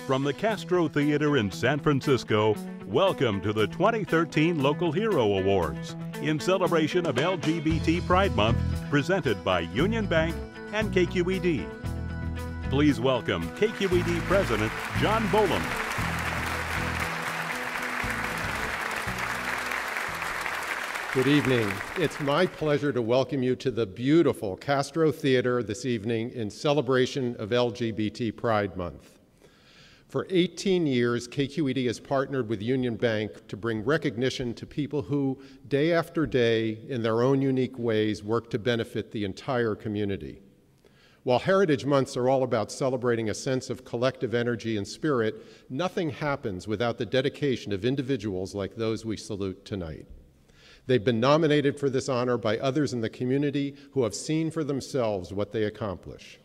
From the Castro Theater in San Francisco, welcome to the 2013 Local Hero Awards in celebration of LGBT Pride Month, presented by Union Bank and KQED. Please welcome KQED President John Bolam. Good evening. It's my pleasure to welcome you to the beautiful Castro Theater this evening in celebration of LGBT Pride Month. For 18 years, KQED has partnered with Union Bank to bring recognition to people who, day after day, in their own unique ways, work to benefit the entire community. While Heritage Months are all about celebrating a sense of collective energy and spirit, nothing happens without the dedication of individuals like those we salute tonight. They've been nominated for this honor by others in the community who have seen for themselves what they accomplish.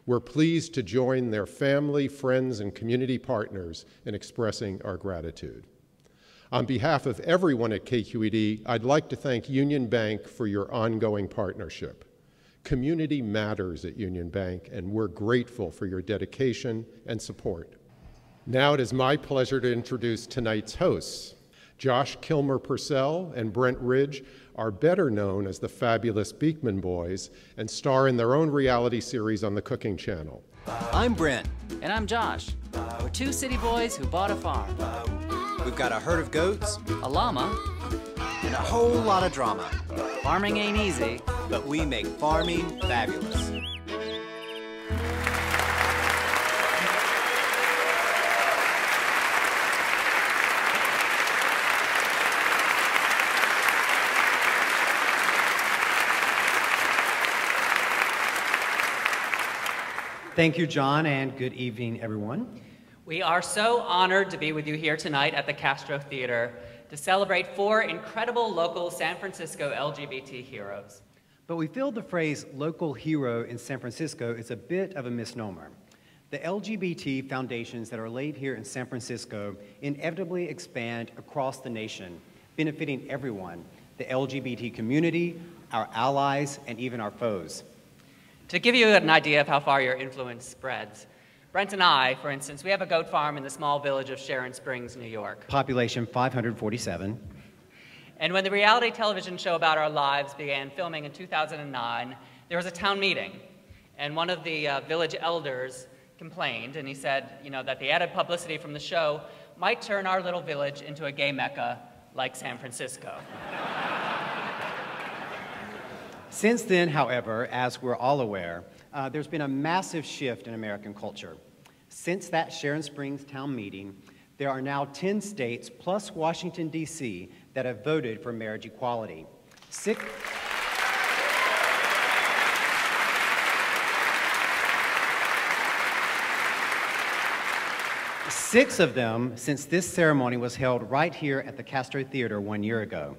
We're pleased to join their family, friends, and community partners in expressing our gratitude. On behalf of everyone at KQED, I'd like to thank Union Bank for your ongoing partnership. Community matters at Union Bank, and we're grateful for your dedication and support. Now it is my pleasure to introduce tonight's hosts. Josh Kilmer-Purcell and Brent Ridge are better known as the fabulous Beekman Boys and star in their own reality series on the Cooking Channel. I'm Brent. And I'm Josh. We're two city boys who bought a farm. We've got a herd of goats, A llama. and a whole lot of drama. Farming ain't easy. But we make farming fabulous. Thank you, John, and good evening, everyone. We are so honored to be with you here tonight at the Castro Theater to celebrate 4 incredible local San Francisco LGBT heroes. But we feel the phrase local hero in San Francisco is a bit of a misnomer. The LGBT foundations that are laid here in San Francisco inevitably expand across the nation, benefiting everyone, the LGBT community, our allies, and even our foes. To give you an idea of how far your influence spreads, Brent and I, for instance, we have a goat farm in the small village of Sharon Springs, New York. Population 547. And when the reality television show about our lives began filming in 2009, there was a town meeting. And one of the village elders complained, and he said, that the added publicity from the show might turn our little village into a gay mecca like San Francisco. Since then, however, as we're all aware, there's been a massive shift in American culture. Since that Sharon Springs town meeting, there are now 10 states plus Washington, D.C. that have voted for marriage equality. Six of them since this ceremony was held right here at the Castro Theater 1 year ago.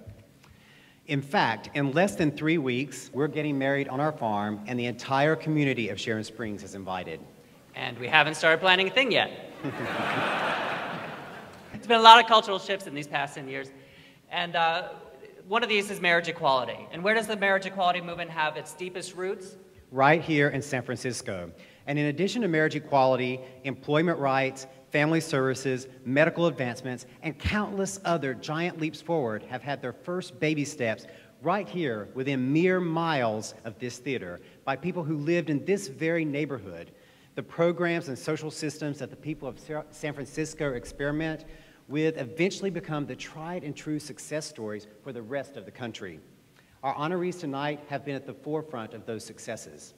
In fact, in less than 3 weeks, we're getting married on our farm, and the entire community of Sharon Springs is invited. And we haven't started planning a thing yet. There's been a lot of cultural shifts in these past 10 years, and one of these is marriage equality. And where does the marriage equality movement have its deepest roots? Right here in San Francisco. And in addition to marriage equality, employment rights, family services, medical advancements, and countless other giant leaps forward have had their first baby steps right here within mere miles of this theater by people who lived in this very neighborhood. The programs and social systems that the people of San Francisco experiment with eventually become the tried and true success stories for the rest of the country. Our honorees tonight have been at the forefront of those successes.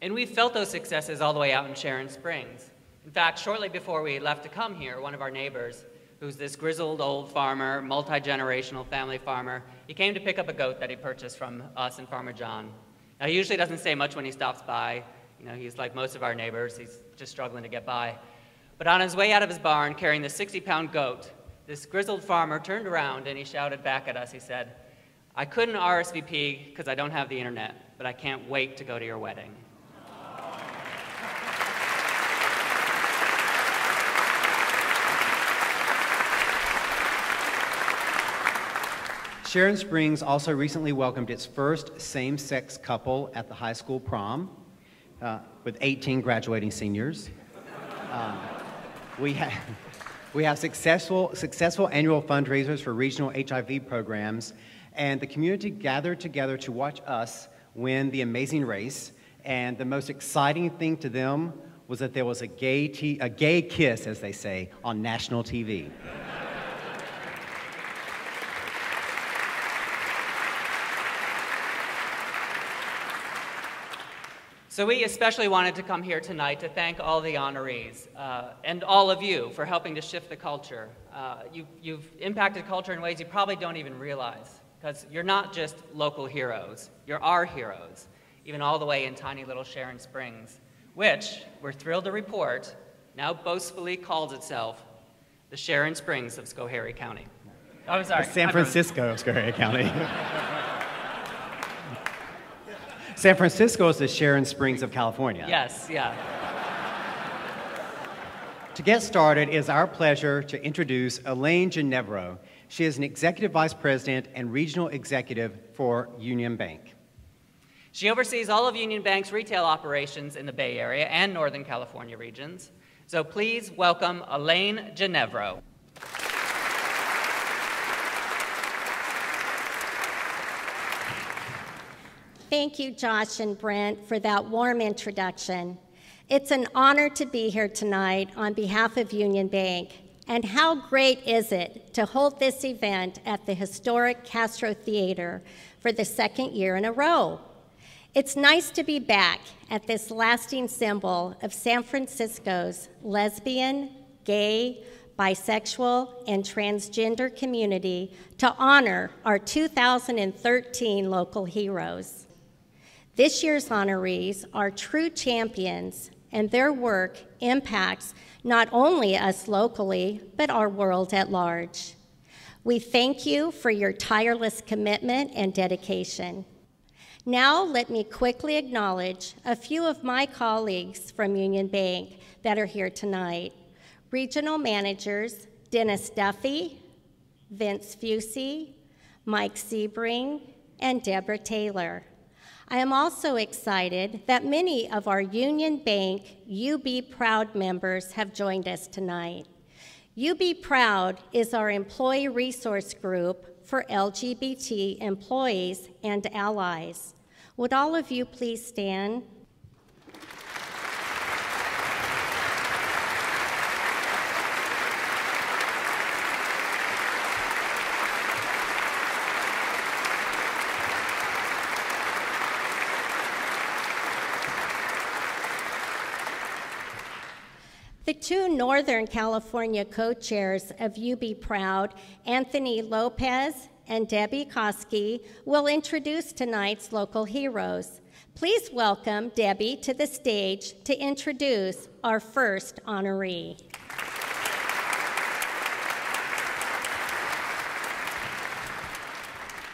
And we've felt those successes all the way out in Sharon Springs. In fact, shortly before we left to come here, one of our neighbors, who's this grizzled old farmer, multi-generational family farmer, he came to pick up a goat that he purchased from us and Farmer John. Now, he usually doesn't say much when he stops by. He's like most of our neighbors. He's just struggling to get by. But on his way out of his barn, carrying the 60-pound goat, this grizzled farmer turned around and he shouted back at us. He said, "I couldn't RSVP because I don't have the internet, but I can't wait to go to your wedding." Sharon Springs also recently welcomed its first same-sex couple at the high school prom with 18 graduating seniors. We have successful annual fundraisers for regional HIV programs, and the community gathered together to watch us win the amazing race. And the most exciting thing to them was that there was a gay kiss, as they say, on national TV. So we especially wanted to come here tonight to thank all the honorees and all of you for helping to shift the culture. You've impacted culture in ways you probably don't even realize, because you're not just local heroes, you're our heroes, even all the way in tiny little Sharon Springs, which, we're thrilled to report, now boastfully calls itself the Sharon Springs of Schoharie County. Oh, I'm sorry. San Francisco of Schoharie County. San Francisco is the Sharon Springs of California. Yes, yeah. To get started, it is our pleasure to introduce Elaine Ginevro. She is an Executive Vice President and Regional Executive for Union Bank. She oversees all of Union Bank's retail operations in the Bay Area and Northern California regions. So please welcome Elaine Ginevro. Thank you, Josh and Brent, for that warm introduction. It's an honor to be here tonight on behalf of Union Bank. And how great is it to hold this event at the historic Castro Theater for the second year in a row. It's nice to be back at this lasting symbol of San Francisco's lesbian, gay, bisexual, and transgender community to honor our 2013 local heroes. This year's honorees are true champions, and their work impacts not only us locally, but our world at large. We thank you for your tireless commitment and dedication. Now, let me quickly acknowledge a few of my colleagues from Union Bank that are here tonight. Regional managers Dennis Duffy, Vince Fusey, Mike Sebring, and Deborah Taylor. I am also excited that many of our Union Bank UB Proud members have joined us tonight. UB Proud is our employee resource group for LGBT employees and allies. Would all of you please stand? The two Northern California co-chairs of UB Proud, Anthony Lopez and Debbie Koski, will introduce tonight's local heroes. Please welcome Debbie to the stage to introduce our first honoree.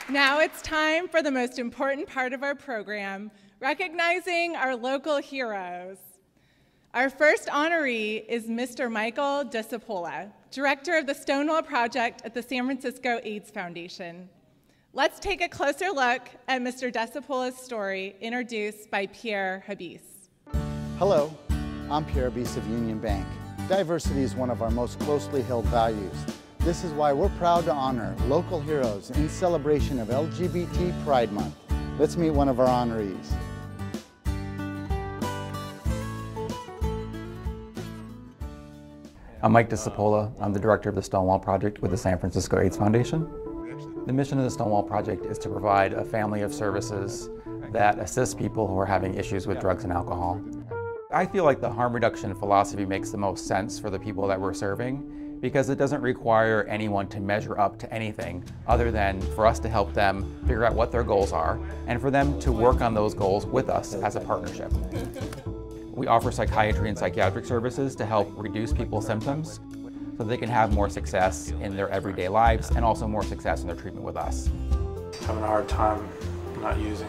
Now it's time for the most important part of our program, recognizing our local heroes. Our first honoree is Mr. Michael Desola, Director of the Stonewall Project at the San Francisco AIDS Foundation. Let's take a closer look at Mr. Desopola's story, introduced by Pierre Habis. Hello, I'm Pierre Habis of Union Bank. Diversity is one of our most closely held values. This is why we're proud to honor local heroes in celebration of LGBT Pride Month. Let's meet one of our honorees. I'm Mike Desola. I'm the director of the Stonewall Project with the San Francisco AIDS Foundation. The mission of the Stonewall Project is to provide a family of services that assist people who are having issues with drugs and alcohol. I feel like the harm reduction philosophy makes the most sense for the people that we're serving because it doesn't require anyone to measure up to anything other than for us to help them figure out what their goals are and for them to work on those goals with us as a partnership. We offer psychiatry and psychiatric services to help reduce people's symptoms so they can have more success in their everyday lives and also more success in their treatment with us. Having a hard time not using.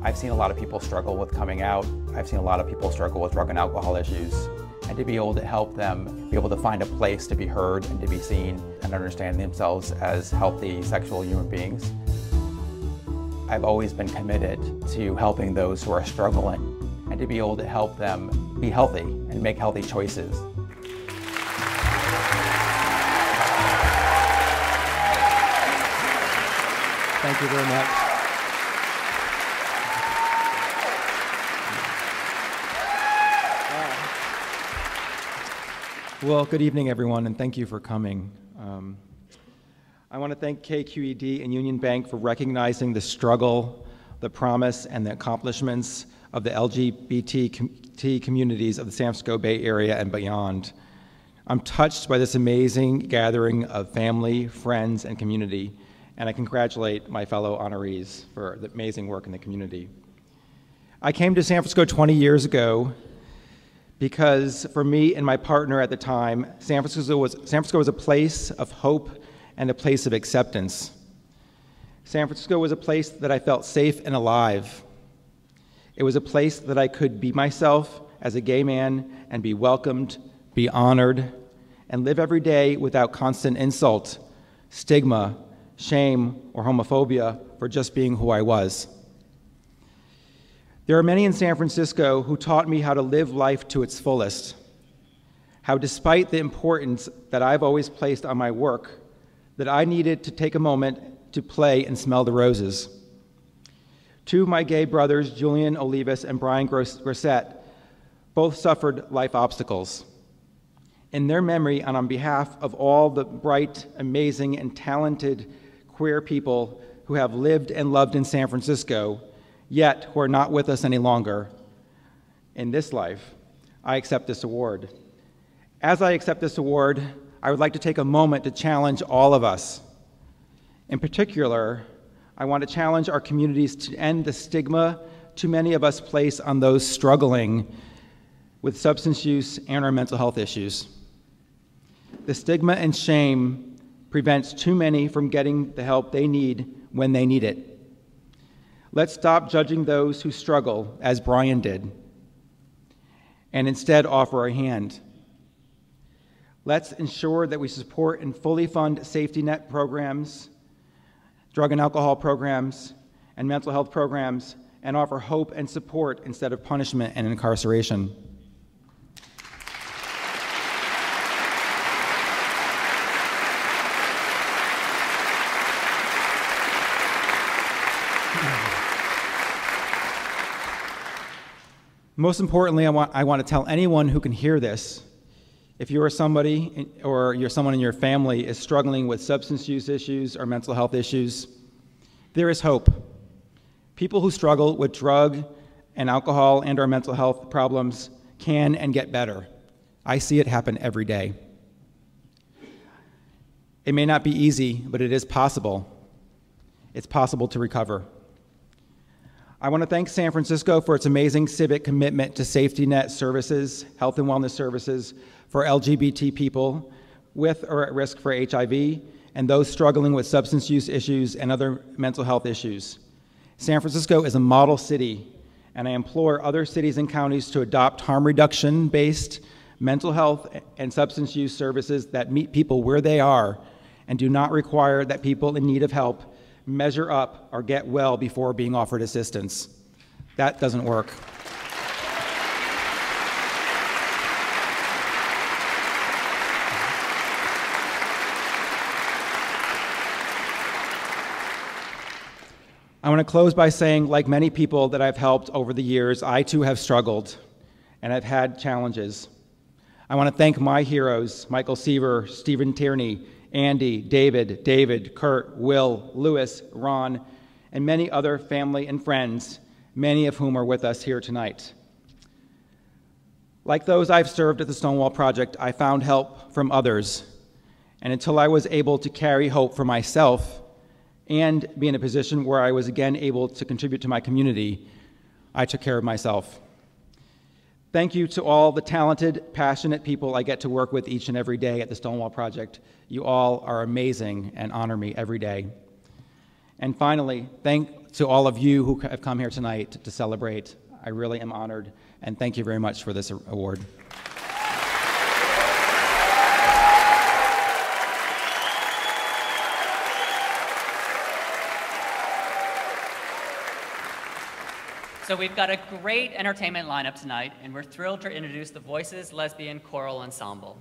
I've seen a lot of people struggle with coming out. I've seen a lot of people struggle with drug and alcohol issues. And to be able to help them be able to find a place to be heard and to be seen and understand themselves as healthy sexual human beings. I've always been committed to helping those who are struggling and to be able to help them be healthy and make healthy choices. Thank you very much. Well, good evening, everyone, and thank you for coming. I want to thank KQED and Union Bank for recognizing the struggle, the promise, and the accomplishments of the LGBT communities of the San Francisco Bay Area and beyond. I'm touched by this amazing gathering of family, friends, and community, and I congratulate my fellow honorees for the amazing work in the community. I came to San Francisco 20 years ago because for me and my partner at the time, San Francisco was a place of hope and a place of acceptance. San Francisco was a place that I felt safe and alive. It was a place that I could be myself as a gay man and be welcomed, be honored, and live every day without constant insult, stigma, shame, or homophobia for just being who I was. There are many in San Francisco who taught me how to live life to its fullest, how despite the importance that I've always placed on my work, that I needed to take a moment to play and smell the roses. Two of my gay brothers, Julian Olivas and Brian Grosset, both suffered life obstacles. In their memory and on behalf of all the bright, amazing, and talented queer people who have lived and loved in San Francisco, yet who are not with us any longer in this life, I accept this award. As I accept this award, I would like to take a moment to challenge all of us. In particular, I want to challenge our communities to end the stigma too many of us place on those struggling with substance use and our mental health issues. The stigma and shame prevents too many from getting the help they need when they need it. Let's stop judging those who struggle, as Brian did, and instead offer a hand. Let's ensure that we support and fully fund safety net programs, drug and alcohol programs, and mental health programs, and offer hope and support instead of punishment and incarceration. Most importantly, I want to tell anyone who can hear this, if you are somebody or you're someone in your family is struggling with substance use issues or mental health issues, there is hope. People who struggle with drug and alcohol and or mental health problems can and get better. I see it happen every day. It may not be easy, but it is possible. It's possible to recover. I want to thank San Francisco for its amazing civic commitment to safety net services, health and wellness services for LGBT people with or at risk for HIV and those struggling with substance use issues and other mental health issues. San Francisco is a model city, and I implore other cities and counties to adopt harm reduction-based mental health and substance use services that meet people where they are and do not require that people in need of help measure up or get well before being offered assistance. That doesn't work. I want to close by saying, like many people that I've helped over the years, I too have struggled and I've had challenges. I want to thank my heroes, Michael Seaver, Stephen Tierney, Andy, David, Kurt, Will, Lewis, Ron, and many other family and friends, many of whom are with us here tonight. Like those I've served at the Stonewall Project, I found help from others, and until I was able to carry hope for myself and be in a position where I was again able to contribute to my community, I took care of myself. Thank you to all the talented, passionate people I get to work with each and every day at the Stonewall Project. You all are amazing and honor me every day. And finally, thank to all of you who have come here tonight to celebrate. I really am honored, and thank you very much for this award. So we've got a great entertainment lineup tonight, and we're thrilled to introduce the Voices Lesbian Choral Ensemble.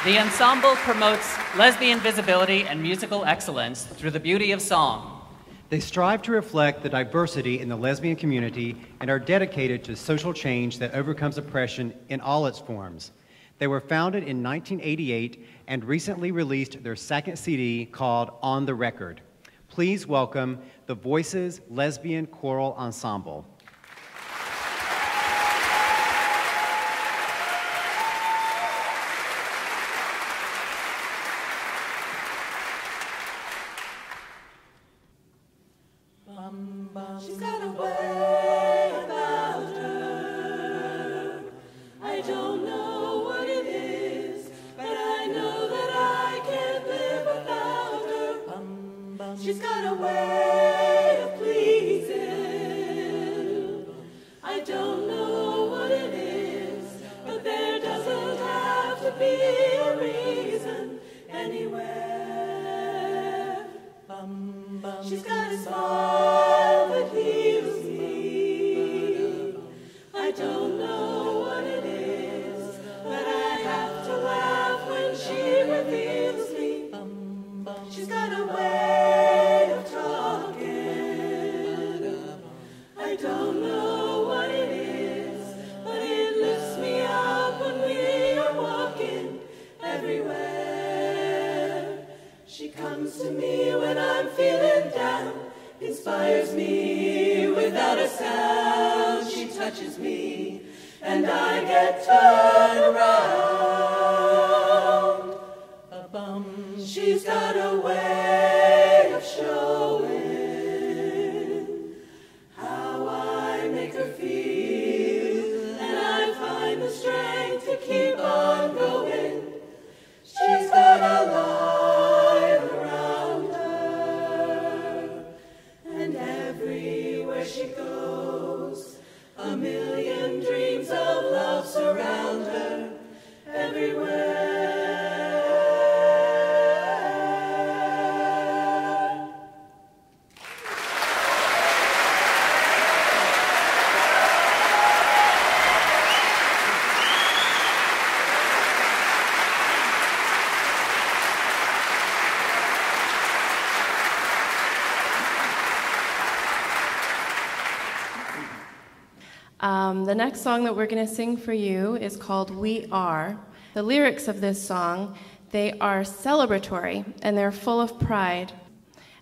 The ensemble promotes lesbian visibility and musical excellence through the beauty of song. They strive to reflect the diversity in the lesbian community and are dedicated to social change that overcomes oppression in all its forms. They were founded in 1988 and recently released their second CD called On the Record. Please welcome the Voices Lesbian Choral Ensemble. She's got a way about her. I don't know what it is, but I know that I can't live without her. She's got a way of pleasing. I don't know what it is, but there doesn't have to be a reason anywhere. She's got a smile that heals me. I don't know what it is, but I have to laugh when she reveals me. She's got a way of talking. I don't know what it is, but it lifts me up when we are walking everywhere. She comes to me when I'm feeling down, inspires me without a sound. She touches me and I get turned around. She's got a way of showing how I make her feel, and I find the strength to keep on going. She's got a light around her, and everywhere she goes, a million dreams of love surround her. Everywhere. The next song that we're going to sing for you is called We Are. The lyrics of this song, they are celebratory and they're full of pride.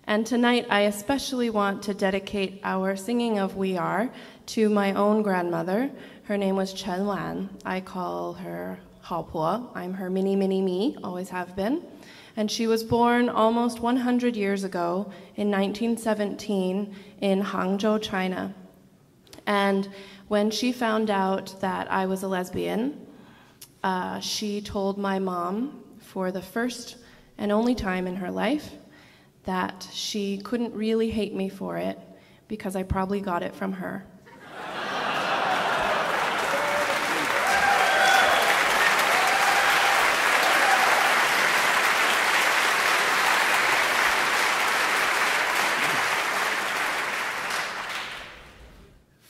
And tonight I especially want to dedicate our singing of We Are to my own grandmother. Her name was Chen Wan. I call her Hao Po. I'm her mini me, always have been. And she was born almost 100 years ago in 1917 in Hangzhou, China. And when she found out that I was a lesbian, she told my mom for the first and only time in her life that she couldn't really hate me for it because I probably got it from her.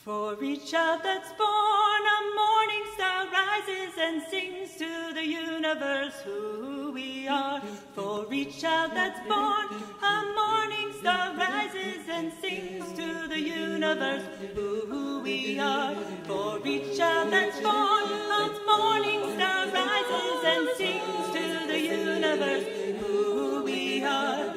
For each child that's born, a morning star rises and sings to the universe who we are. For each child that's born, a morning star rises and sings to the universe who we are. For each child that's born, a morning star rises and sings to the universe who we are.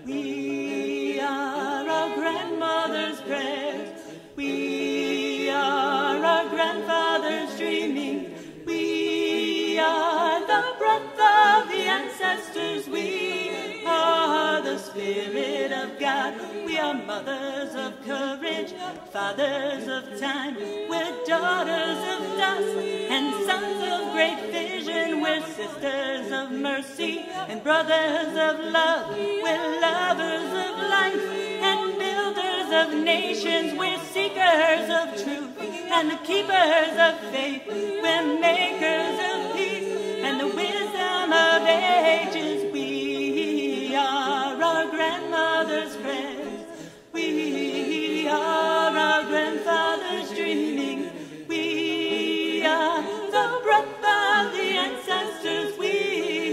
We are our grandmother's prayers. We are our grandfather's dreaming. We are the breath of the ancestors. We are the Spirit of God. We are mothers of courage, fathers of time. We're daughters of dust and sons of great vision. We're sisters of mercy and brothers of love. We're lovers of life and builders of nations. We're seekers of truth and the keepers of faith. We're makers of peace and the wisdom of ages. We are our grandmother's prayers. We are our grandfather's dreaming. We are the breath of the ancestors. We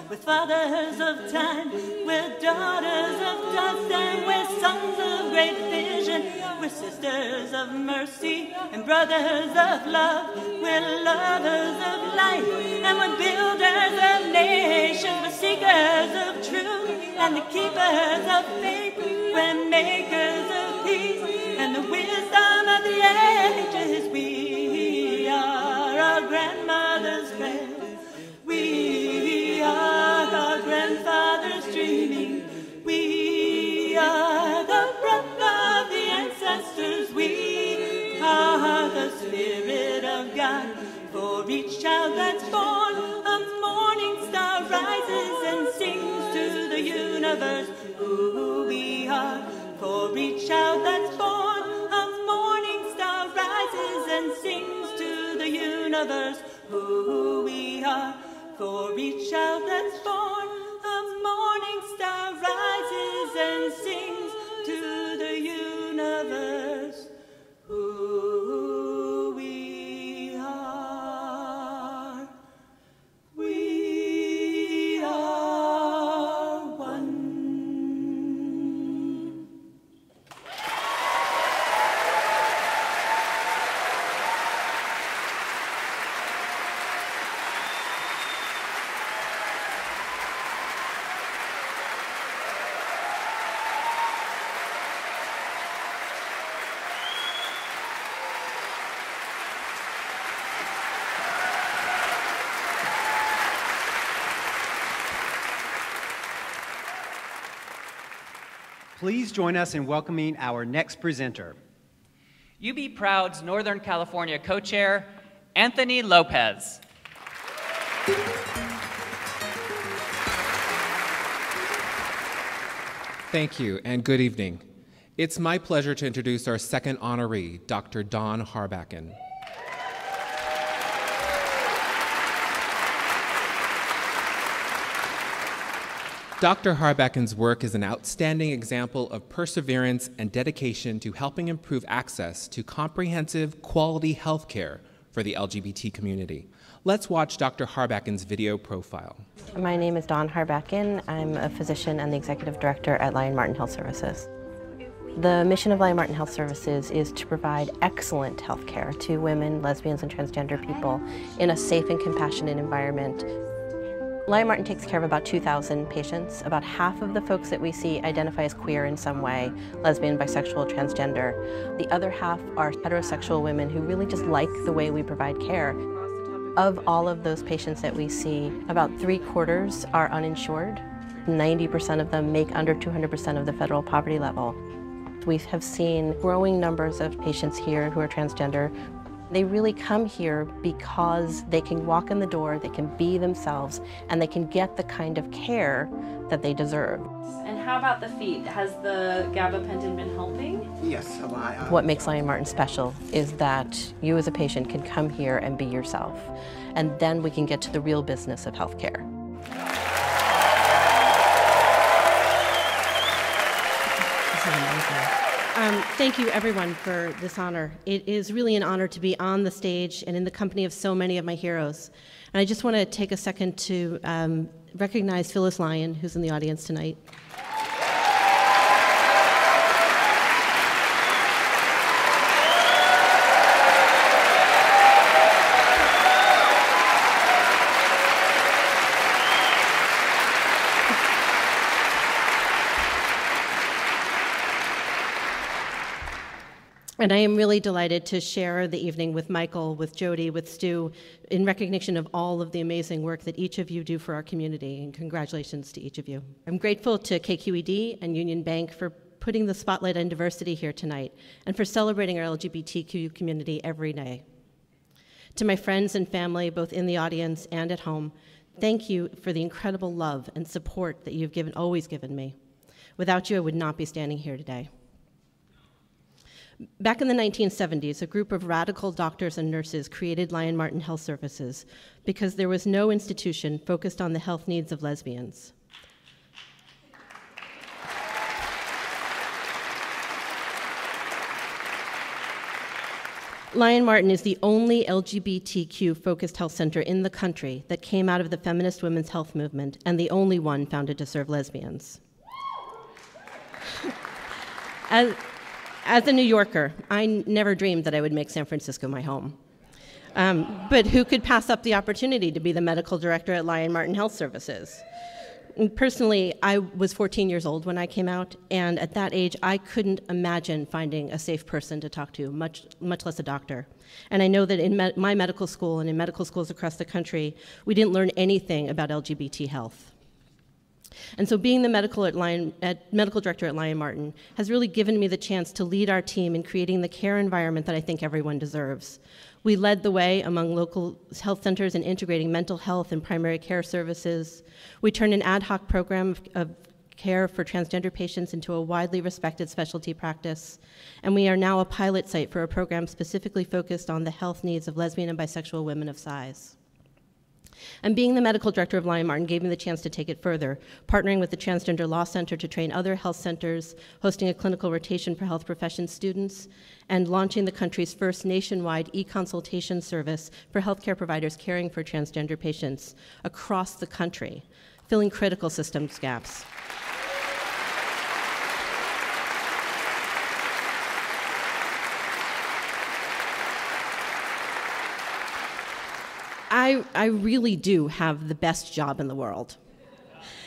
We're fathers of time, we're daughters of dust, and we're sons of great vision. We're sisters of mercy and brothers of love. We're lovers of life, and we're builders of nations. We're seekers of truth and the keepers of faith. We're makers of peace and the wisdom of the ages. We are our grandmother's prayers. We are our grandfather's dreaming. We are the breath of the ancestors. We are the Spirit of God. For each child that's born, a morning star rises and sings to the universe who we are. For each child that's born, a morning star rises and sings to the universe who we are. For each child that's born, a morning star rises and sings to the universe who we are. We are one. Please join us in welcoming our next presenter. UB Proud's Northern California co-chair, Anthony Lopez. Thank you, and good evening. It's my pleasure to introduce our second honoree, Dr. Dawn Harbacken. Dr. Harbacken's work is an outstanding example of perseverance and dedication to helping improve access to comprehensive, quality health care for the LGBT community. Let's watch Dr. Harbacken's video profile. My name is Dawn Harbacken. I'm a physician and the executive director at Lyon Martin Health Services. The mission of Lyon Martin Health Services is to provide excellent health care to women, lesbians, and transgender people in a safe and compassionate environment. Lyon Martin takes care of about 2,000 patients. About half of the folks that we see identify as queer in some way, lesbian, bisexual, transgender. The other half are heterosexual women who really just like the way we provide care. Of all of those patients that we see, about 3/4 are uninsured. 90% of them make under 200% of the federal poverty level. We have seen growing numbers of patients here who are transgender. They really come here because they can walk in the door, they can be themselves, and they can get the kind of care that they deserve. And how about the feet? Has the gabapentin been helping? Yes, a lot. What makes Lyon Martin special is that you as a patient can come here and be yourself, and then we can get to the real business of healthcare. Thank you, everyone, for this honor. It is really an honor to be on the stage and in the company of so many of my heroes. And I just want to take a second to recognize Phyllis Lyon, who's in the audience tonight. And I am really delighted to share the evening with Michael, with Jody, with Stu, in recognition of all of the amazing work that each of you do for our community, and congratulations to each of you. I'm grateful to KQED and Union Bank for putting the spotlight on diversity here tonight, and for celebrating our LGBTQ community every day. To my friends and family, both in the audience and at home, thank you for the incredible love and support that you've always given me. Without you, I would not be standing here today. Back in the 1970s, a group of radical doctors and nurses created Lyon Martin Health Services because there was no institution focused on the health needs of lesbians. Lion Martin is the only LGBTQ-focused health center in the country that came out of the feminist women's health movement, and the only one founded to serve lesbians. As a New Yorker, I never dreamed that I would make San Francisco my home. But who could pass up the opportunity to be the medical director at Lion Martin Health Services? And personally, I was 14 years old when I came out, and at that age, I couldn't imagine finding a safe person to talk to, much less a doctor. And I know that in my medical school and in medical schools across the country, we didn't learn anything about LGBT health. And so being the medical director at Lion Martin has really given me the chance to lead our team in creating the care environment that I think everyone deserves. We led the way among local health centers in integrating mental health and primary care services. We turned an ad hoc program of care for transgender patients into a widely respected specialty practice. And we are now a pilot site for a program specifically focused on the health needs of lesbian and bisexual women of size. And being the medical director of Lion Martin gave me the chance to take it further, partnering with the Transgender Law Center to train other health centers, hosting a clinical rotation for health profession students, and launching the country's first nationwide e-consultation service for healthcare providers caring for transgender patients across the country, filling critical systems gaps. I really do have the best job in the world.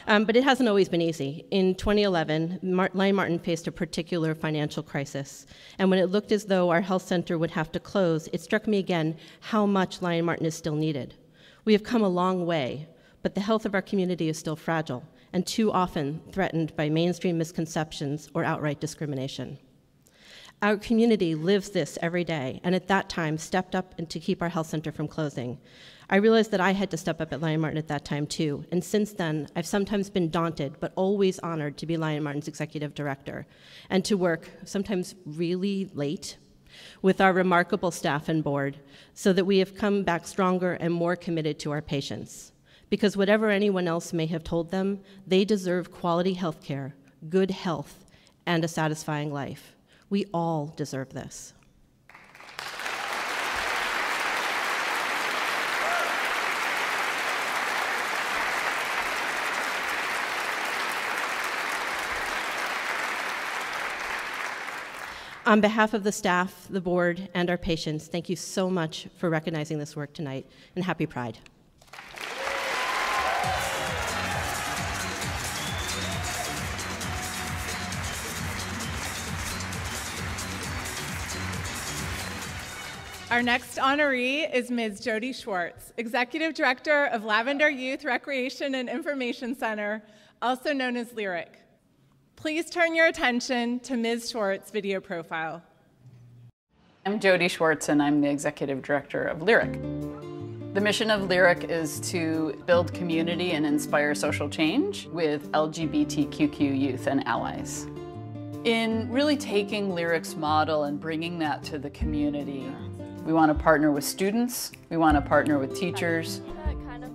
But it hasn't always been easy. In 2011, Lion Martin faced a particular financial crisis. And when it looked as though our health center would have to close, it struck me again how much Lion Martin is still needed. We have come a long way, but the health of our community is still fragile and too often threatened by mainstream misconceptions or outright discrimination. Our community lives this every day, and at that time stepped up to keep our health center from closing. I realized that I had to step up at Lion Martin at that time too, and since then, I've sometimes been daunted, but always honored to be Lion Martin's executive director, and to work, sometimes really late, with our remarkable staff and board, so that we have come back stronger and more committed to our patients. Because whatever anyone else may have told them, they deserve quality health care, good health, and a satisfying life. We all deserve this. On behalf of the staff, the board, and our patients, thank you so much for recognizing this work tonight, and happy Pride. Our next honoree is Ms. Jody Schwarz, Executive Director of Lavender Youth Recreation and Information Center, also known as Lyric. Please turn your attention to Ms. Schwartz's video profile. I'm Jody Schwarz, and I'm the Executive Director of Lyric. The mission of Lyric is to build community and inspire social change with LGBTQ youth and allies. In really taking Lyric's model and bringing that to the community, we want to partner with students, we want to partner with teachers.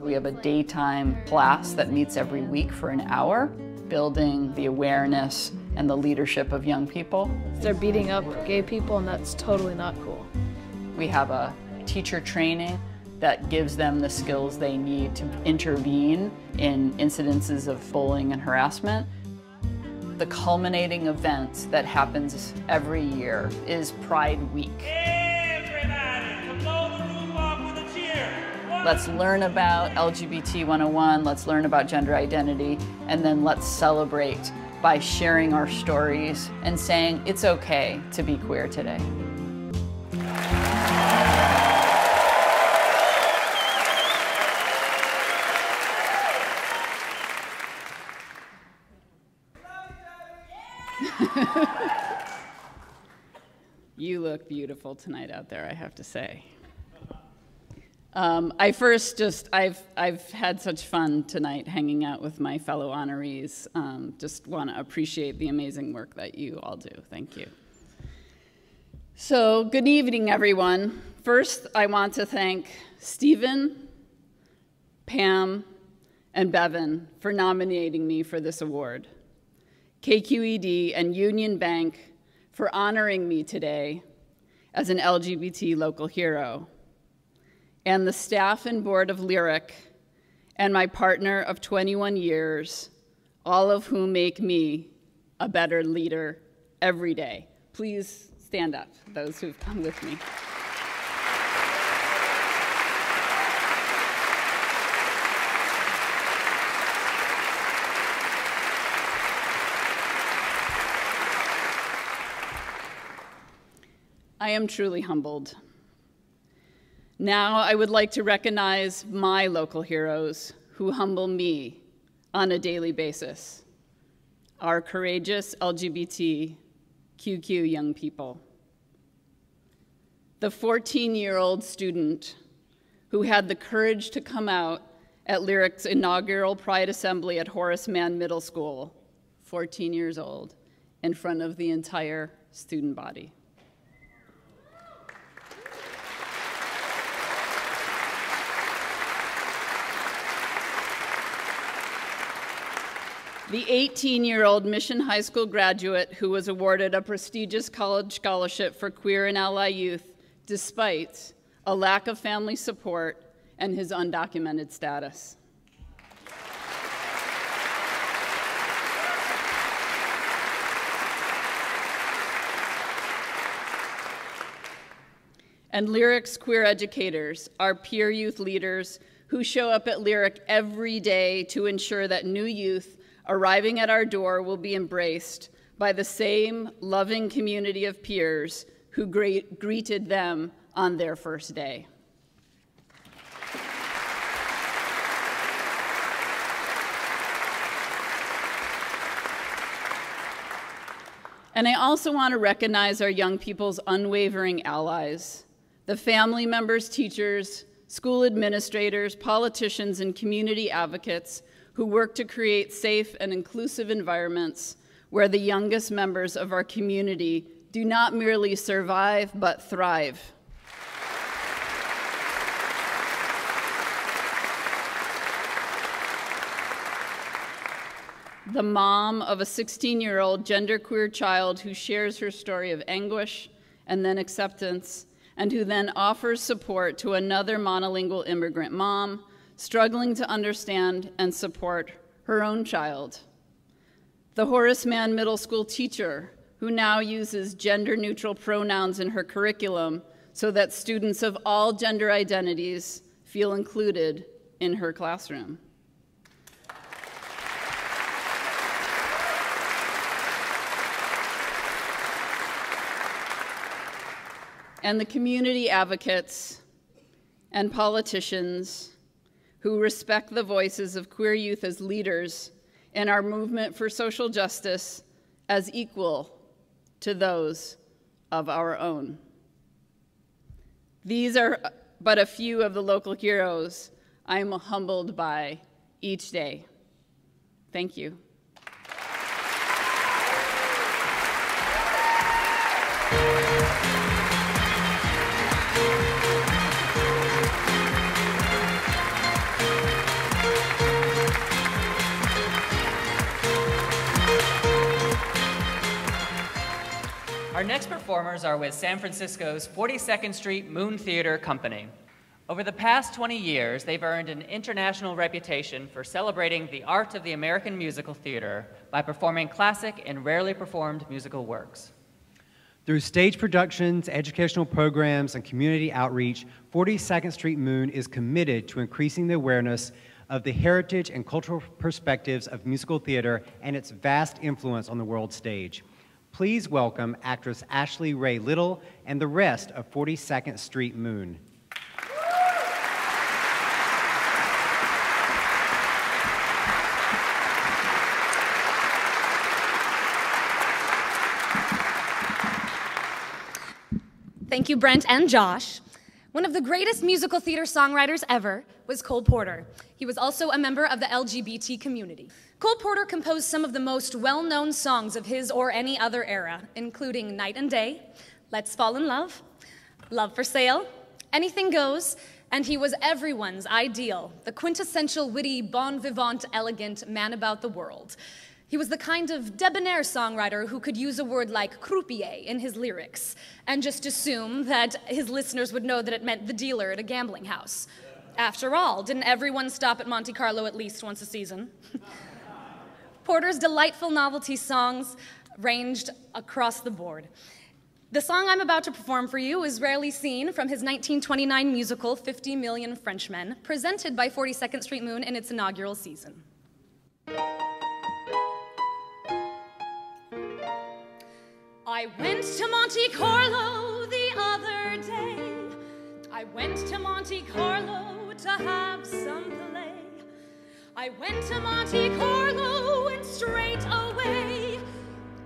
We have a daytime class that meets every week for an hour, building the awareness and the leadership of young people. They're beating up gay people, and that's totally not cool. We have a teacher training that gives them the skills they need to intervene in incidences of bullying and harassment. The culminating event that happens every year is Pride Week. Everybody, come blow the roof off with a cheer. Let's learn about LGBT 101, let's learn about gender identity, and then let's celebrate by sharing our stories and saying it's okay to be queer today. You look beautiful tonight out there, I have to say. I've had such fun tonight hanging out with my fellow honorees. Just want to appreciate the amazing work that you all do. Thank you. So, good evening, everyone. First, I want to thank Stephen, Pam, and Bevan for nominating me for this award. KQED and Union Bank for honoring me today, as an LGBT local hero, and the staff and board of Lyric, and my partner of 21 years, all of whom make me a better leader every day. Please stand up, those who've come with me. I am truly humbled. Now I would like to recognize my local heroes who humble me on a daily basis, our courageous LGBTQQ young people. The 14-year-old student who had the courage to come out at Lyric's inaugural Pride Assembly at Horace Mann Middle School, 14 years old, in front of the entire student body. The 18-year-old Mission High School graduate who was awarded a prestigious college scholarship for queer and ally youth despite a lack of family support and his undocumented status. And Lyric's queer educators, our peer youth leaders who show up at Lyric every day to ensure that new youth arriving at our door will be embraced by the same loving community of peers who greeted them on their first day. And I also want to recognize our young people's unwavering allies, the family members, teachers, school administrators, politicians, and community advocates who work to create safe and inclusive environments where the youngest members of our community do not merely survive, but thrive. The mom of a 16-year-old genderqueer child who shares her story of anguish and then acceptance, and who then offers support to another monolingual immigrant mom struggling to understand and support her own child. The Horace Mann Middle School teacher who now uses gender-neutral pronouns in her curriculum so that students of all gender identities feel included in her classroom. And the community advocates and politicians who respect the voices of queer youth as leaders in our movement for social justice as equal to those of our own. These are but a few of the local heroes I am humbled by each day. Thank you. Our next performers are with San Francisco's 42nd Street Moon Theater Company. Over the past 20 years, they've earned an international reputation for celebrating the art of the American musical theater by performing classic and rarely performed musical works. Through stage productions, educational programs, and community outreach, 42nd Street Moon is committed to increasing the awareness of the heritage and cultural perspectives of musical theater and its vast influence on the world stage. Please welcome actress Ashley Ray Little and the rest of 42nd Street Moon. Thank you, Brent and Josh. One of the greatest musical theater songwriters ever was Cole Porter. He was also a member of the LGBT community. Cole Porter composed some of the most well-known songs of his or any other era, including Night and Day, Let's Fall in Love, Love for Sale, Anything Goes, and he was everyone's ideal, the quintessential witty, bon vivant, elegant man about the world. He was the kind of debonair songwriter who could use a word like croupier in his lyrics and just assume that his listeners would know that it meant the dealer at a gambling house. After all, didn't everyone stop at Monte Carlo at least once a season? Porter's delightful novelty songs ranged across the board. The song I'm about to perform for you is rarely seen from his 1929 musical 50 Million Frenchmen, presented by 42nd Street Moon in its inaugural season. I went to Monte Carlo the other day. I went to Monte Carlo to have some play. I went to Monte Carlo and straight away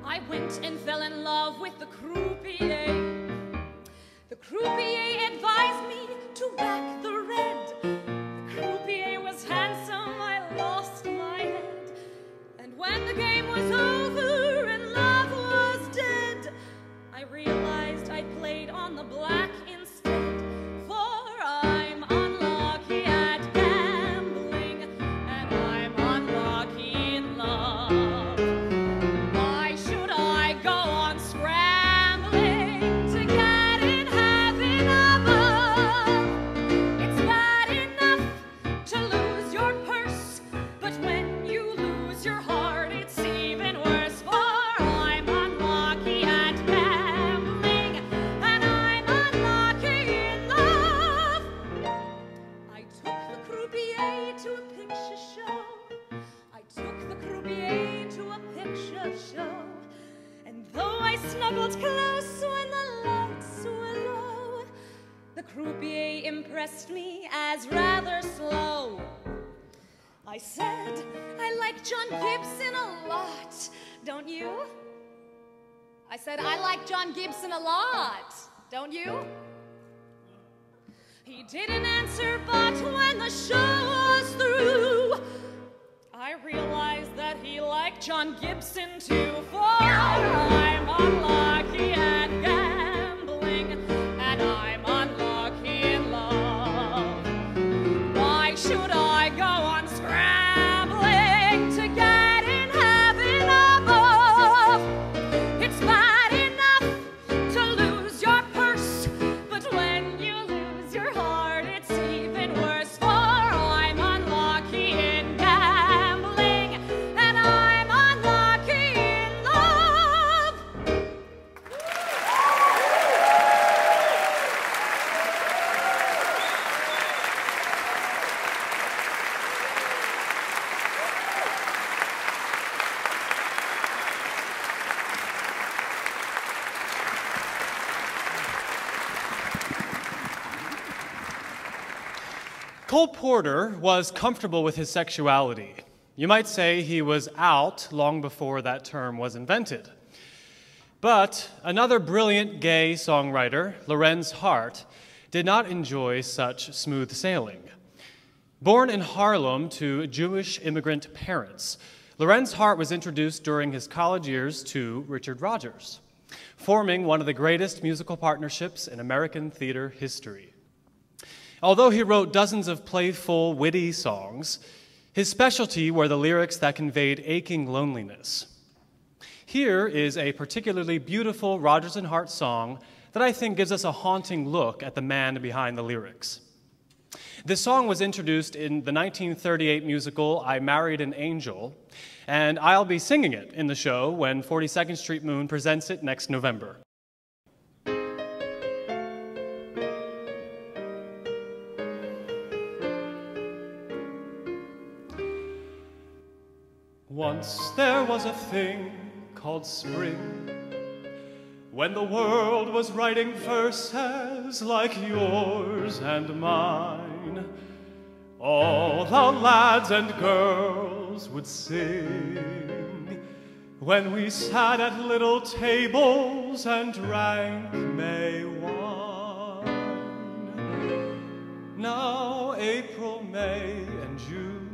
I went and fell in love with the croupier. The croupier advised me to back the red. The croupier was handsome, I lost my head. And when the game was over and love was dead, I realized I played on the black instead. For I'm unlucky at gambling, and I'm unlucky in love. Why should I go on scrambling to get in heaven above? It's bad enough to lose your purse, but when you lose your heart, it's even worse. For I'm unlucky at gambling, and I'm unlucky in love. I took the croupier to a picture show. I took the croupier to a picture show. And though I snuggled close when the lights were low, the croupier impressed me as rather slow. I said, I like John Gibson a lot, don't you? I said, I like John Gibson a lot, don't you? He didn't answer, but when the show was through, I realized that he liked John Gibson too. For I'm unlucky at gambling, and I'm unlucky in love. Why should I go on scrambling to get in heaven above? It's bad enough to lose your purse, but when you lose your heart, it's even worse. For I'm unlucky in gambling, and I'm unlucky in love. Cole Porter was comfortable with his sexuality. You might say he was out long before that term was invented. But another brilliant gay songwriter, Lorenz Hart, did not enjoy such smooth sailing. Born in Harlem to Jewish immigrant parents, Lorenz Hart was introduced during his college years to Richard Rodgers, forming one of the greatest musical partnerships in American theater history. Although he wrote dozens of playful, witty songs, his specialty were the lyrics that conveyed aching loneliness. Here is a particularly beautiful Rodgers and Hart song that I think gives us a haunting look at the man behind the lyrics. This song was introduced in the 1938 musical I Married an Angel, and I'll be singing it in the show when 42nd Street Moon presents it next November. Once there was a thing called spring, when the world was writing verses like yours and mine. All the lads and girls would sing when we sat at little tables and drank May wine. Now April, May, and June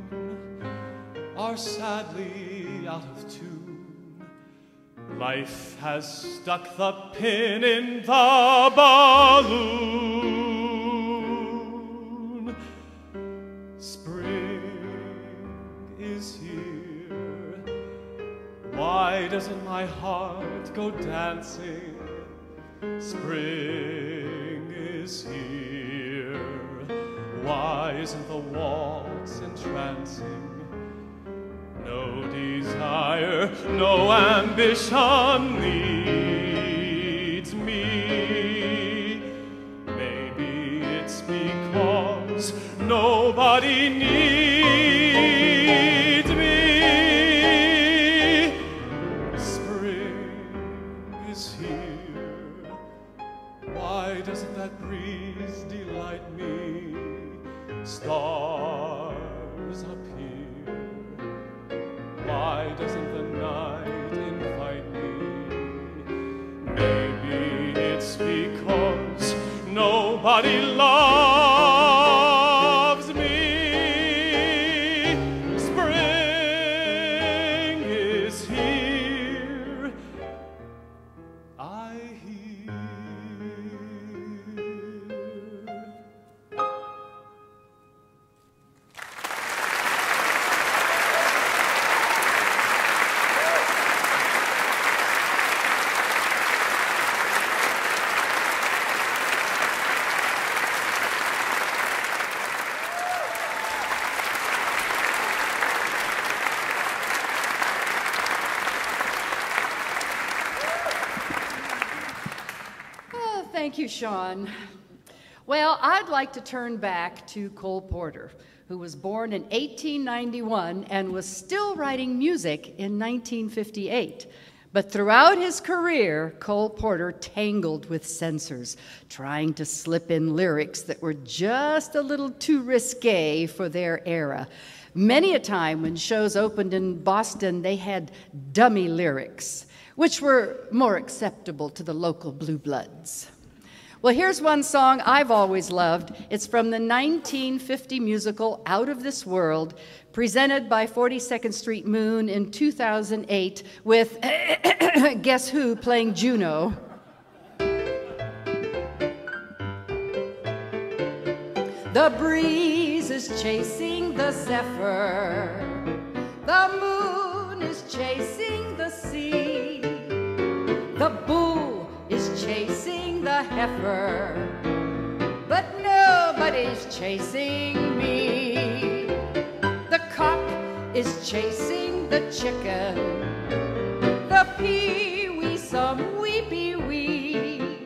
are sadly out of tune. Life has stuck the pin in the balloon. Spring is here, Why doesn't my heart go dancing? Spring is here. Why isn't the waltz entrancing? No desire, no ambition needs me. Maybe it's because nobody needs me. Spring is here. Why doesn't that breeze delight me? Stars appear. Why doesn't the night invite me? Maybe it's because nobody loves me. Spring is here. I hear. Thank you, Sean. Well, I'd like to turn back to Cole Porter, who was born in 1891 and was still writing music in 1958. But throughout his career, Cole Porter tangled with censors, trying to slip in lyrics that were just a little too risque for their era. Many a time when shows opened in Boston, they had dummy lyrics, which were more acceptable to the local blue bloods. Well, here's one song I've always loved. It's from the 1950 musical Out of This World, presented by 42nd Street Moon in 2008 with, guess who, playing Juno? The breeze is chasing the zephyr. The moon is chasing the sea. The bull is chasing the heifer, but nobody's chasing me. The cock is chasing the chicken. The pee-wee, some weepy-wee.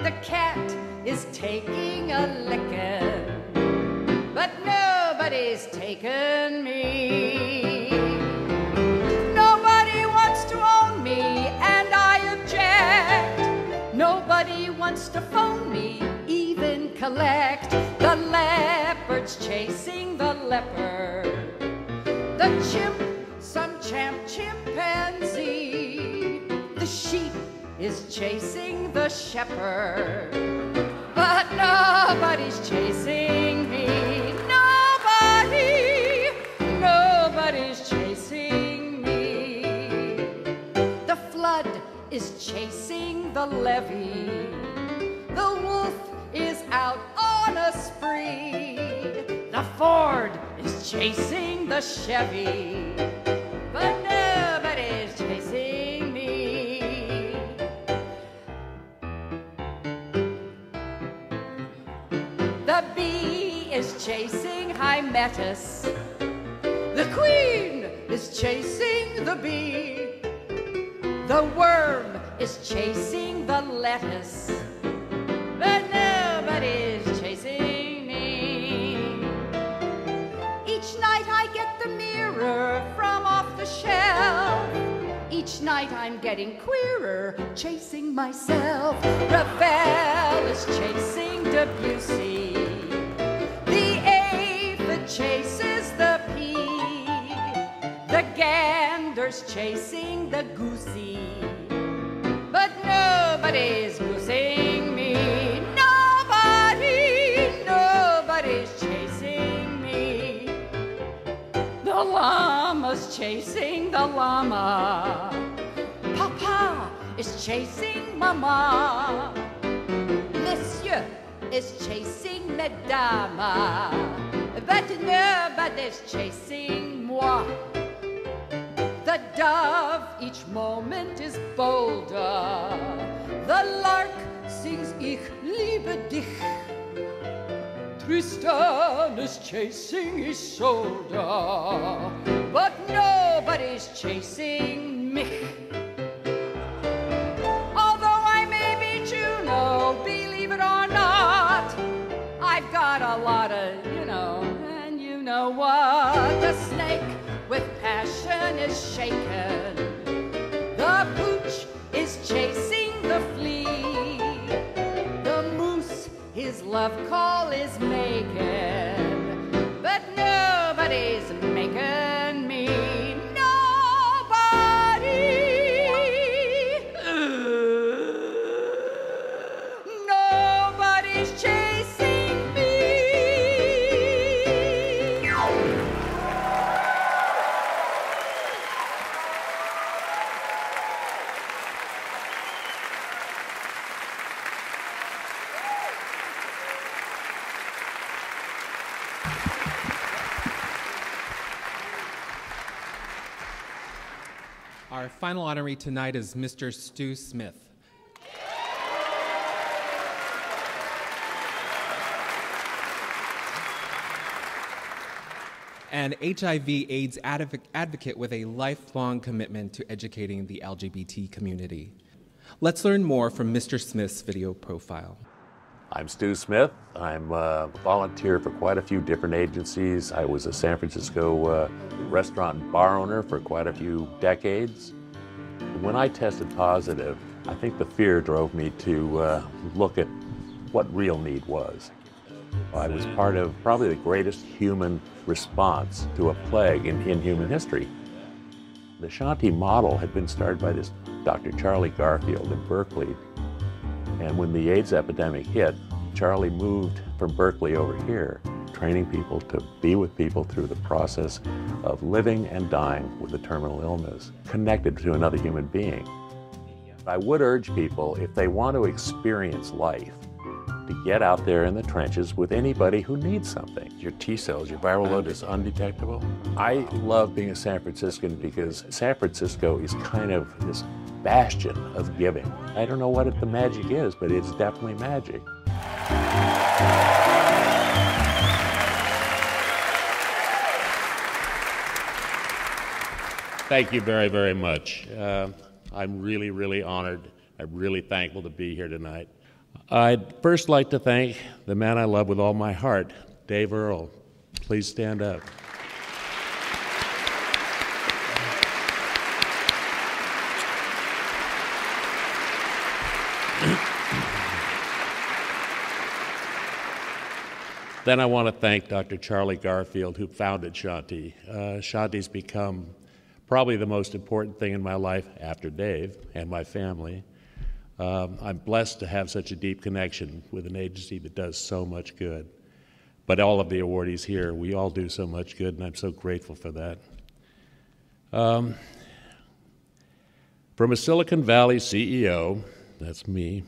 The cat is taking a licking, but nobody's taken me. Nobody wants to own me, and I object. Nobody wants to phone me, even collect. The leopard's chasing the leopard. The chimp, some champ chimpanzee. The sheep is chasing the shepherd, but nobody's chasing me. Nobody's chasing me. The flood is chasing the levee. The wolf is out on a spree. The Ford is chasing the Chevy, but nobody's chasing me. The bee is chasing Hymettus. The queen is chasing the bee. The worm is chasing the lettuce, but nobody's chasing me. Each night I get the mirror from off the shelf. Each night I'm getting queerer, chasing myself. Ravel is chasing Debussy. The aphid chases the pea. The gander's chasing the goosey, but nobody's goosing me. Nobody's chasing me. The llama's chasing the llama. Papa is chasing mama. Monsieur is chasing Madama, but nobody's chasing moi. The The dove each moment is bolder. The lark sings Ich liebe dich. Tristan is chasing Isolde, but nobody's chasing me. Although I may be Juno, believe it or not, I've got a lot of, and you know what? The snake with passion is shaken. The pooch is chasing the flea. The moose, his love call is making, but nobody's making me. Nobody's chasing me. Our final honoree tonight is Mr. Stu Smith. An HIV/AIDS advocate with a lifelong commitment to educating the LGBT community. Let's learn more from Mr. Smith's video profile. I'm Stu Smith. I'm a volunteer for quite a few different agencies. I was a San Francisco restaurant and bar owner for quite a few decades. When I tested positive, I think the fear drove me to look at what real need was. I was part of probably the greatest human response to a plague in human history. The Shanti model had been started by this Dr. Charlie Garfield in Berkeley. And when the AIDS epidemic hit, Charlie moved from Berkeley over here, training people to be with people through the process of living and dying with a terminal illness, connected to another human being. I would urge people, if they want to experience life, to get out there in the trenches with anybody who needs something. Your T cells, your viral load is undetectable. I love being a San Franciscan because San Francisco is kind of this bastion of giving. I don't know what the magic is, but it's definitely magic. Thank you very, very much. I'm really, really honored. I'm really thankful to be here tonight. I'd first like to thank the man I love with all my heart, Dave Earle. Please stand up. Then I want to thank Dr. Charlie Garfield, who founded Shanti. Shanti's become probably the most important thing in my life after Dave and my family. I'm blessed to have such a deep connection with an agency that does so much good. But all of the awardees here, we all do so much good, and I'm so grateful for that. From a Silicon Valley CEO, that's me,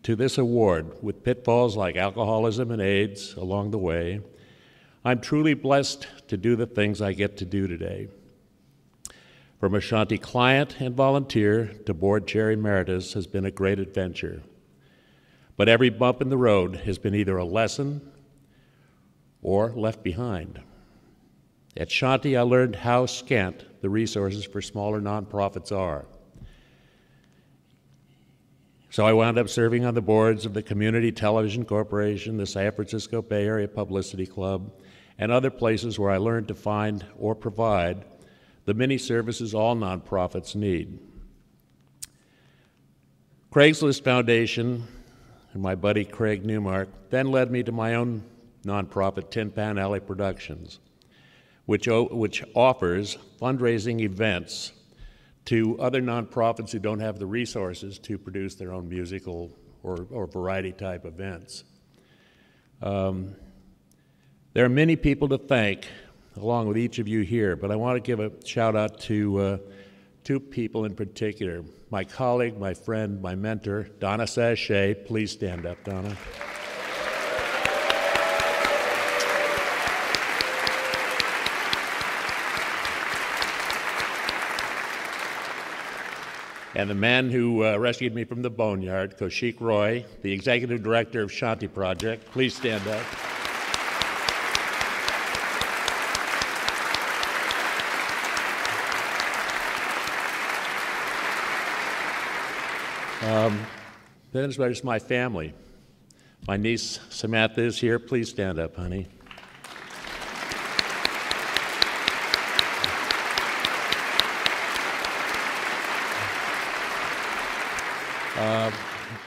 to this award with pitfalls like alcoholism and AIDS along the way, I'm truly blessed to do the things I get to do today. From a Shanti client and volunteer to board chair emeritus has been a great adventure. But every bump in the road has been either a lesson or left behind. At Shanti, I learned how scant the resources for smaller nonprofits are. So I wound up serving on the boards of the Community Television Corporation, the San Francisco Bay Area Publicity Club, and other places where I learned to find or provide the many services all nonprofits need. Craigslist Foundation and my buddy Craig Newmark then led me to my own nonprofit, Tin Pan Alley Productions, which offers fundraising events to other nonprofits who don't have the resources to produce their own musical or variety type events. There are many people to thank along with each of you here, but I want to give a shout out to two people in particular. My colleague, my friend, my mentor, Donna Sachet. Please stand up, Donna. and the man who rescued me from the boneyard, Kaushik Roy, the Executive Director of Shanti Project. Please stand up. Then there's my family. My niece Samantha is here. Please stand up, honey.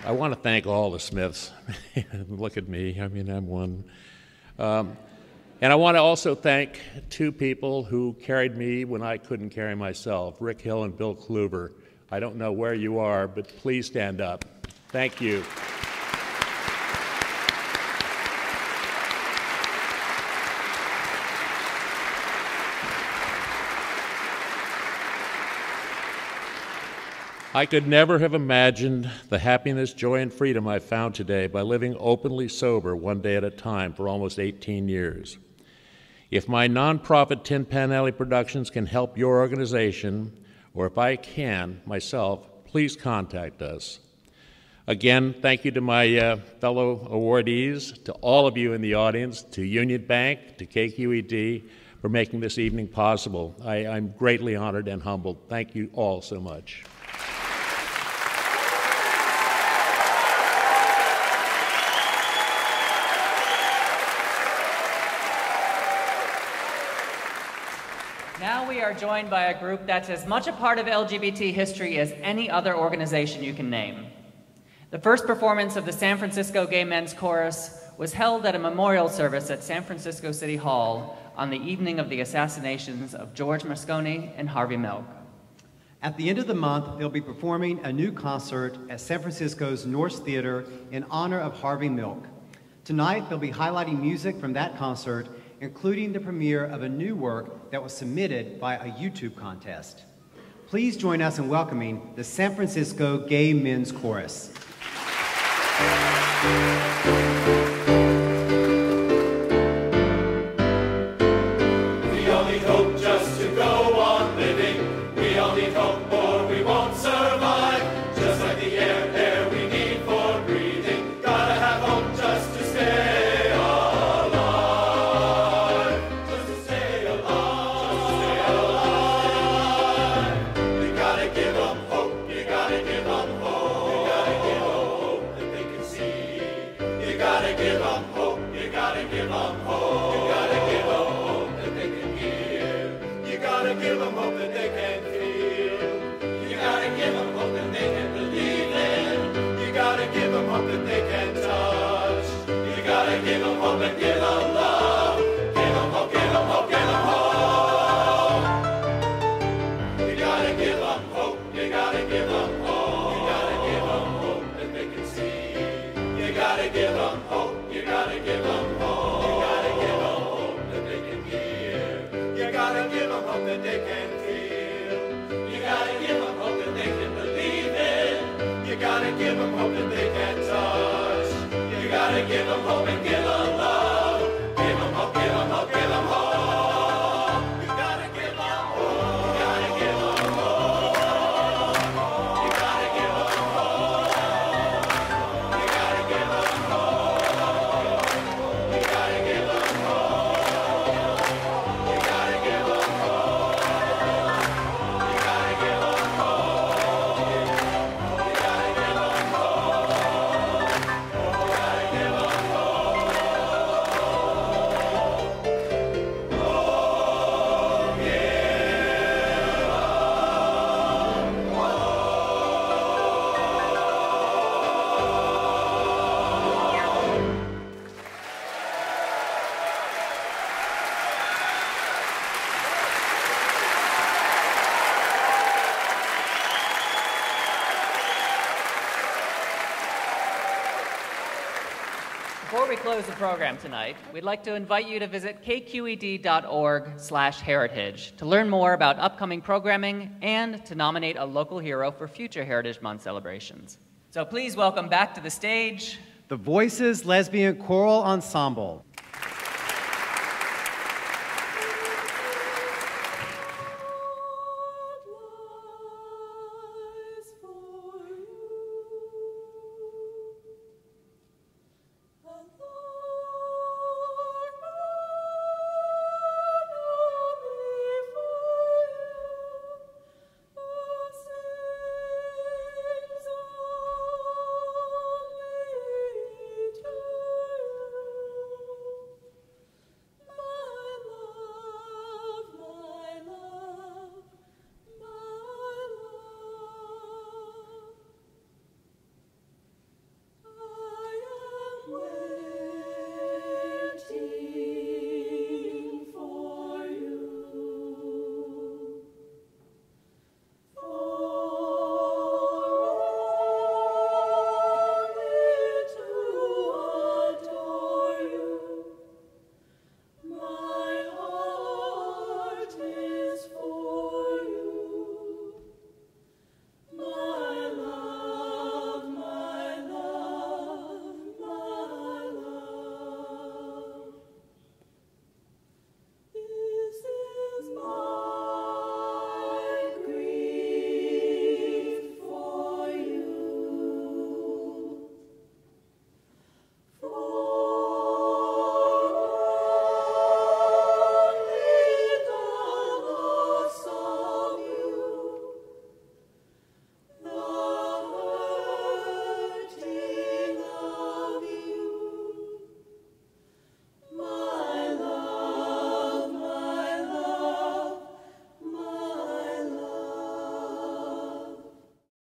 I want to thank all the Smiths. Look at me. I mean, I'm one. And I want to also thank two people who carried me when I couldn't carry myself, Rick Hill and Bill Kluver. I don't know where you are, but please stand up. Thank you. I could never have imagined the happiness, joy, and freedom I found today by living openly sober one day at a time for almost 18 years. If my nonprofit Tin Pan Alley Productions can help your organization, or if I can myself, please contact us. Again, thank you to my fellow awardees, to all of you in the audience, to Union Bank, to KQED, for making this evening possible. I'm greatly honored and humbled. Thank you all so much. Now we are joined by a group that's as much a part of LGBT history as any other organization you can name. The first performance of the San Francisco Gay Men's Chorus was held at a memorial service at San Francisco City Hall on the evening of the assassinations of George Moscone and Harvey Milk. At the end of the month, they'll be performing a new concert at San Francisco's Norse Theater in honor of Harvey Milk. Tonight, they'll be highlighting music from that concert, including the premiere of a new work that was submitted by a YouTube contest. Please join us in welcoming the San Francisco Gay Men's Chorus. We all need hope just to go on living. We all need hope or we won't survive. Just like the air we need for breathing. Gotta have hope just to stay alive. Just to stay alive. You gotta give them hope. You gotta give them hope. You gotta give them hope that they can see. You gotta give them hope. You gotta give them hope. You gotta give them hope that they can hear. You gotta give them hope that they can feel. You gotta give them hope that they can believe in. You gotta give them hope that they can touch. You gotta give them hope and give them love. Give them hope, give them hope, give them hope. You gotta give them hope. You gotta give them hope. You gotta give them hope that they can see. You gotta give them hope. You gotta give them hope. You gotta give them hope that they can hear. You gotta give them hope that they can feel. You gotta give them hope that they can believe in. You gotta give them hope that they can touch. You gotta give them hope and give them love. Give them hope, give them hope, give them hope. You gotta give them hope. You gotta give them hope. You gotta give them hope. You gotta give them hope. You gotta give them hope. You gotta give them hope. You gotta give them hope. You gotta give them hope. You gotta give them Before we close the program tonight, we'd like to invite you to visit kqed.org/heritage to learn more about upcoming programming and to nominate a local hero for future Heritage Month celebrations. So please welcome back to the stage the Voices Lesbian Choral Ensemble.